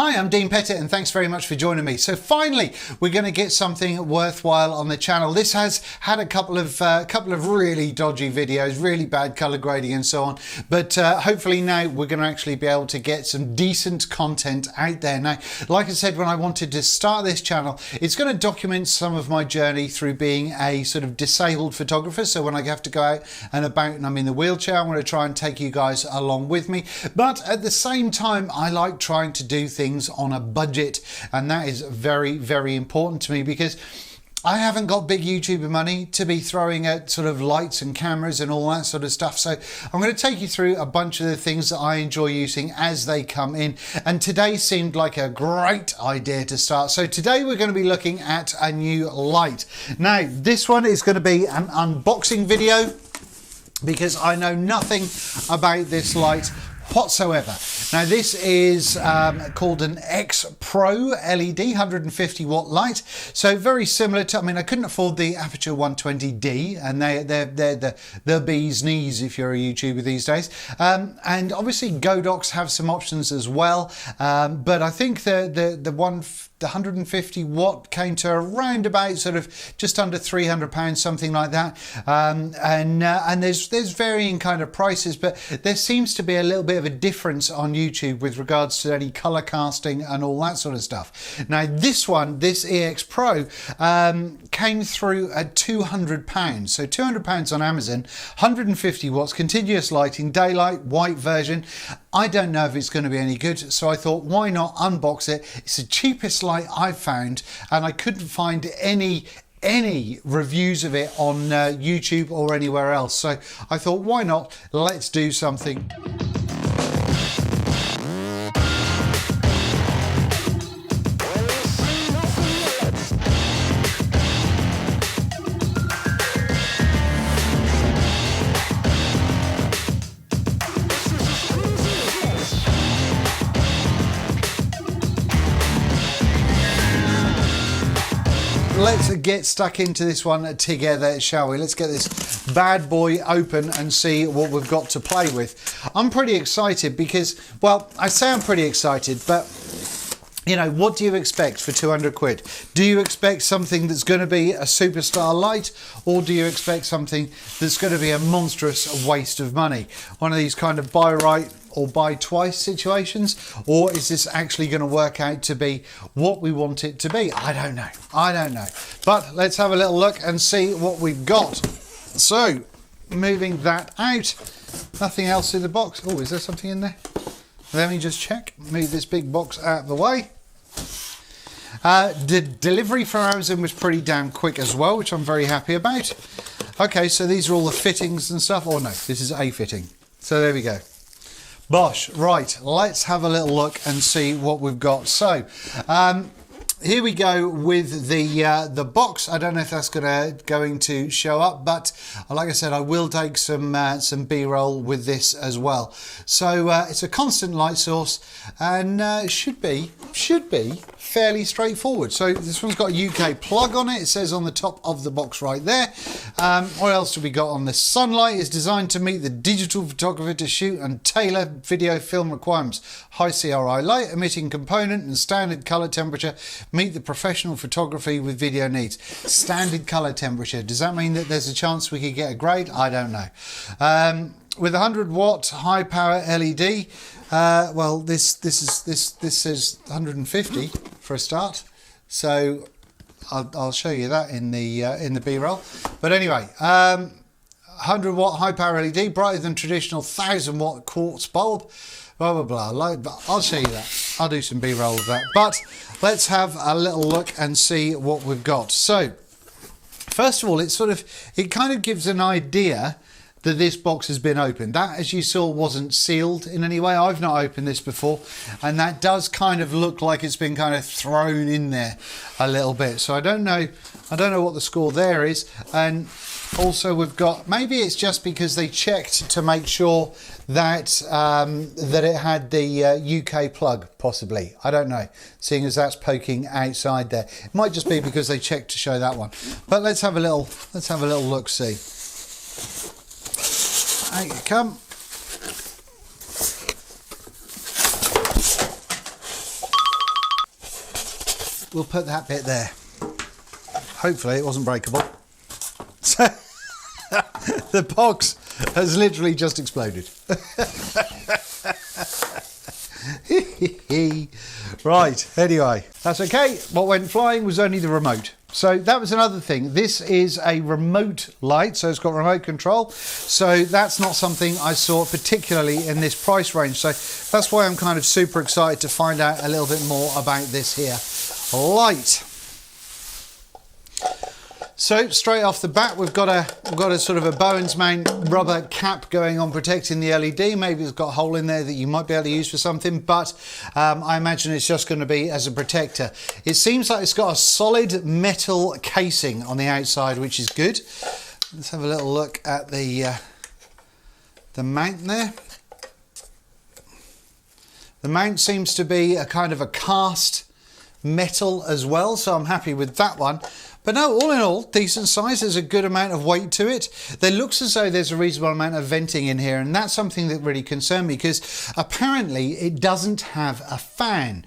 Hi, I'm Dean Pettit and thanks very much for joining me. So finally, we're going to get something worthwhile on the channel. This has had a couple of really dodgy videos, really bad color grading and so on. But hopefully now we're going to actually be able to get some decent content out there. Now, like I said, when I wanted to start this channel, it's going to document some of my journey through being a sort of disabled photographer. So when I have to go out and about and I'm in the wheelchair, I'm going to try and take you guys along with me. But at the same time, I like trying to do things on a budget, and that is very, very important to me because I haven't got big YouTuber money to be throwing at sort of lights and cameras and all that sort of stuff. So I'm going to take you through a bunch of the things that I enjoy using as they come in. And today seemed like a great idea to start. So today we're going to be looking at a new light. Now, this one is going to be an unboxing video because I know nothing about this light whatsoever. Now this is called an ExPro LED 150 watt light, so very similar to, I mean, I couldn't afford the Aperture 120D, and they're the bee's knees if you're a YouTuber these days, and obviously Godox have some options as well, but I think the 150 watt came to around about sort of just under £300, something like that, and there's varying kind of prices, but there seems to be a little bit of a difference on YouTube with regards to any color casting and all that sort of stuff. Now this ExPro came through at £200, so £200 on Amazon, 150 watts, continuous lighting, daylight, white version. I don't know if it's going to be any good, so I thought, why not unbox it? It's the cheapest light I've found, and I couldn't find any reviews of it on YouTube or anywhere else. So I thought, why not? Let's do something. Let's get stuck into this one together, shall we? Let's get this bad boy open and see what we've got to play with. I'm pretty excited because, well, I say I'm pretty excited, but you know, what do you expect for 200 quid? Do you expect something that's going to be a superstar light, or do you expect something that's going to be a monstrous waste of money? One of these kind of buy right or buy twice situations, or is this actually going to work out to be what we want it to be? I don't know. But let's have a little look and see what we've got. So, moving that out, nothing else in the box. Oh, is there something in there? Let me just check. Move this big box out of the way. The delivery from Amazon was pretty damn quick as well, which I'm very happy about. Okay, so these are all the fittings and stuff. Oh no, this is a fitting. So there we go. Bosh, right, let's have a little look and see what we've got. So, here we go with the box. I don't know if that's going to show up, but like I said, I will take some B-roll with this as well. So it's a constant light source, and it should be fairly straightforward. So this one's got a UK plug on it. It says on the top of the box right there. What else have we got on this? Sunlight is designed to meet the digital photographer to shoot and tailor video film requirements. High CRI light emitting component and standard color temperature meet the professional photography with video needs. Standard color temperature. Does that mean that there's a chance we could get a grade? I don't know. With 100 watt high power LED, well, this says 150 for a start. So I'll show you that in the B-roll. But anyway, 100 watt high power LED, brighter than traditional 1000 watt quartz bulb. Blah blah blah. I'll show you that. I'll do some B-roll of that. But let's have a little look and see what we've got. So first of all, it kind of gives an idea that this box has been opened. That, as you saw, wasn't sealed in any way. I've not opened this before, and that does kind of look like it's been kind of thrown in there a little bit. So I don't know what the score there is. And also we've got, maybe it's just because they checked to make sure that that it had the UK plug, possibly. I don't know, seeing as that's poking outside there. It might just be because they checked to show that one. But let's have a little look see. Out you come. we'll put that bit there. Hopefully it wasn't breakable. So the box has literally just exploded. Right, anyway, that's okay. What went flying was only the remote. So that was another thing. This is a remote light, so it's got remote control. So that's not something I saw particularly in this price range. So that's why I'm kind of super excited to find out a little bit more about this here light. So straight off the bat, we've got a sort of a Bowens mount rubber cap going on protecting the LED. Maybe it's got a hole in there that you might be able to use for something, but I imagine it's just going to be as a protector. It seems like it's got a solid metal casing on the outside, which is good. Let's have a little look at the mount there. The mount seems to be a kind of a cast metal as well, so I'm happy with that one. But no, all in all, decent size. There's a good amount of weight to it. There looks as though there's a reasonable amount of venting in here, and that's something that really concerned me because apparently it doesn't have a fan.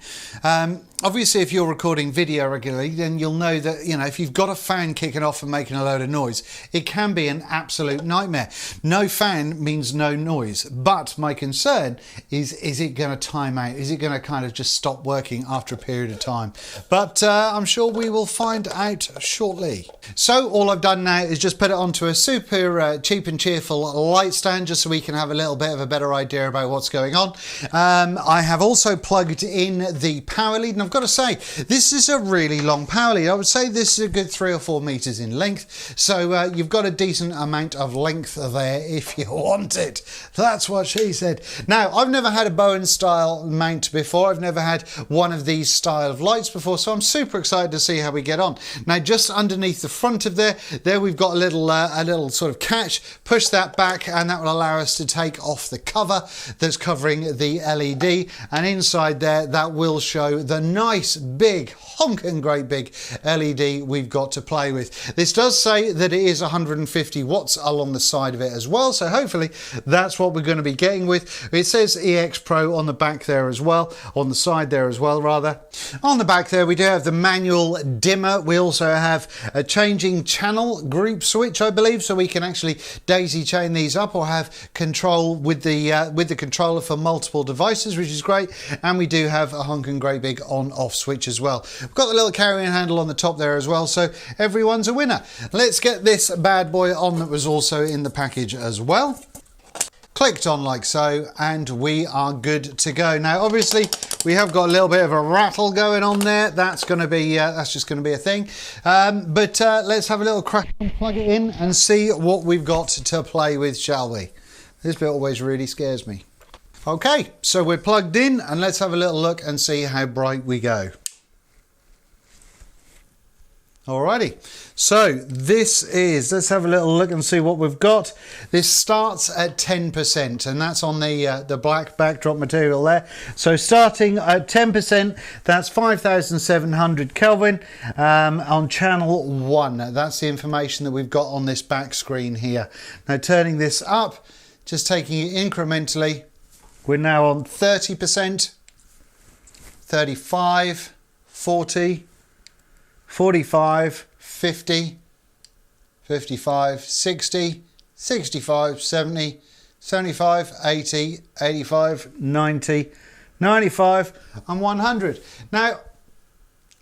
Obviously, if you're recording video regularly, then you'll know that, you know, if you've got a fan kicking off and making a load of noise, it can be an absolute nightmare. No fan means no noise. But my concern is it going to time out? Is it going to kind of just stop working after a period of time? But I'm sure we will find out shortly. So all I've done now is just put it onto a super cheap and cheerful light stand just so we can have a little bit of a better idea about what's going on. I have also plugged in the power lead, and I've got to say, this is a really long power lead. I would say this is a good 3 or 4 meters in length. So you've got a decent amount of length there if you want it. That's what she said. Now, I've never had a Bowens style mount before. I've never had one of these style of lights before. So I'm super excited to see how we get on. Now, just underneath the front of there we've got a little sort of catch. Push that back and that will allow us to take off the cover that's covering the LED. And inside there, that will show the nice big honking great big LED we've got to play with. This does say that it is 150 watts along the side of it as well, so hopefully that's what we're going to be getting with. It says ExPro on the back there as well, on the side there as well rather. On the back there we do have the manual dimmer. We also have a changing channel group switch, I believe, so we can actually daisy chain these up or have control with the controller for multiple devices, which is great. And we do have a honking great big on-off switch as well. We've got the little carrying handle on the top there as well, so everyone's a winner. Let's get this bad boy on that was also in the package as well. Clicked on like so, and we are good to go. Now, obviously, we have got a little bit of a rattle going on there. That's going to be, that's just going to be a thing. But let's have a little crack and plug it in and see what we've got to play with, shall we? This bit always really scares me. Okay, so we're plugged in, and let's have a little look and see how bright we go. Alrighty, so this is, let's have a little look and see what we've got. This starts at 10%, and that's on the black backdrop material there. So starting at 10%, that's 5,700 Kelvin on channel 1. That's the information that we've got on this back screen here. Now turning this up, just taking it incrementally, we're now on 30%, 35, 40, 45, 50, 55, 60, 65, 70, 75, 80, 85, 90, 95 and 100. Now,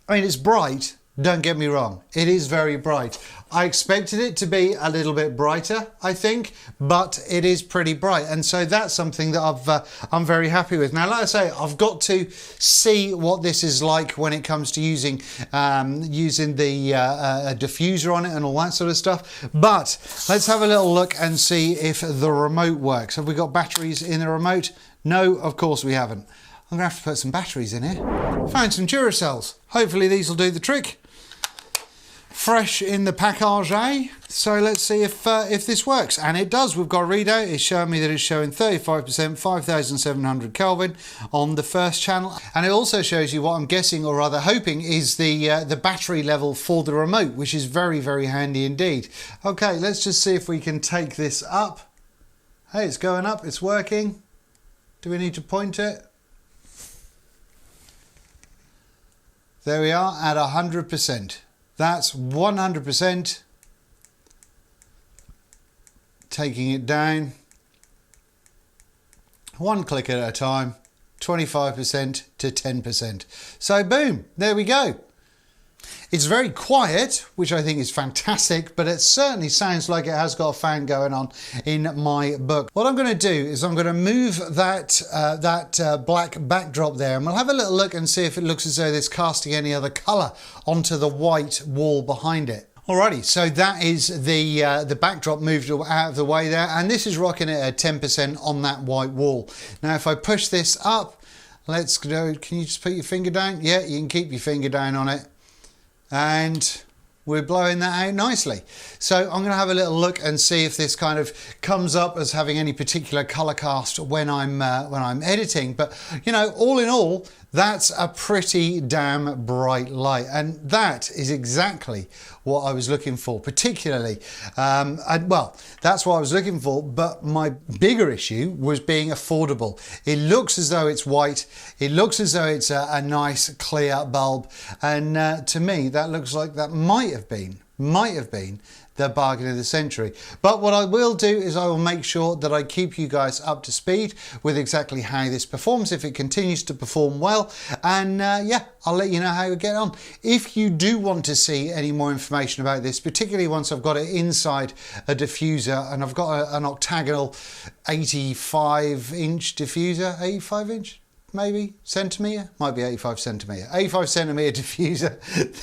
I mean, it's bright, don't get me wrong. It is very bright. I expected it to be a little bit brighter, I think, but it is pretty bright. And so that's something that I'm very happy with. Now, like I say, I've got to see what this is like when it comes to using the diffuser on it and all that sort of stuff. But let's have a little look and see if the remote works. Have we got batteries in the remote? No, of course we haven't. I'm gonna have to put some batteries in here. Found some Duracells. Hopefully these will do the trick. Fresh in the package, so let's see if this works, and it does. We've got a readout. It's showing me that it's showing 35%, 5,700 Kelvin on the first channel, and it also shows you what I'm guessing, or rather hoping, is the battery level for the remote, which is very, very handy indeed. Okay, let's just see if we can take this up. Hey, it's going up. It's working. Do we need to point it? There we are at 100%. That's 100%. Taking it down. One click at a time. 25% to 10%. So boom, there we go. It's very quiet, which I think is fantastic, but it certainly sounds like it has got a fan going on in my book. What I'm going to do is I'm going to move that black backdrop there, and we'll have a little look and see if it looks as though it's casting any other colour onto the white wall behind it. Alrighty, so that is the backdrop moved out of the way there, and this is rocking it at 10% on that white wall. Now if I push this up, let's go, can you just put your finger down? Yeah, you can keep your finger down on it. And we're blowing that out nicely. So I'm going to have a little look and see if this kind of comes up as having any particular color cast when I'm editing. But you know, all in all, that's a pretty damn bright light, and that is exactly what I was looking for, particularly. Well, that's what I was looking for, but my bigger issue was being affordable. It looks as though it's white, it looks as though it's a nice clear bulb, and to me that looks like that might have been the bargain of the century. But what I will do is I will make sure that I keep you guys up to speed with exactly how this performs, if it continues to perform well, and yeah, I'll let you know how we get on. If you do want to see any more information about this, particularly once I've got it inside a diffuser, and I've got an octagonal 85-inch diffuser, 85 inch? Maybe centimetre, might be 85 centimetre diffuser.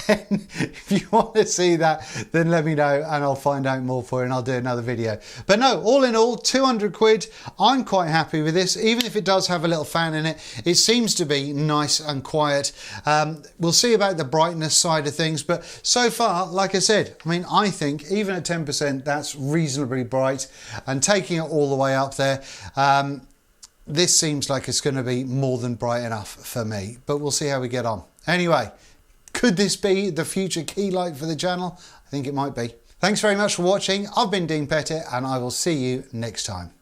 Then if you want to see that, then let me know and I'll find out more for you and I'll do another video. But no, all in all, 200 quid. I'm quite happy with this, even if it does have a little fan in it. It seems to be nice and quiet. We'll see about the brightness side of things, but so far, like I said, I mean, I think even at 10%, that's reasonably bright, and taking it all the way up there, this seems like it's going to be more than bright enough for me, but we'll see how we get on. Anyway, could this be the future key light for the channel? I think it might be. Thanks very much for watching. I've been Dean Pettit, and I will see you next time.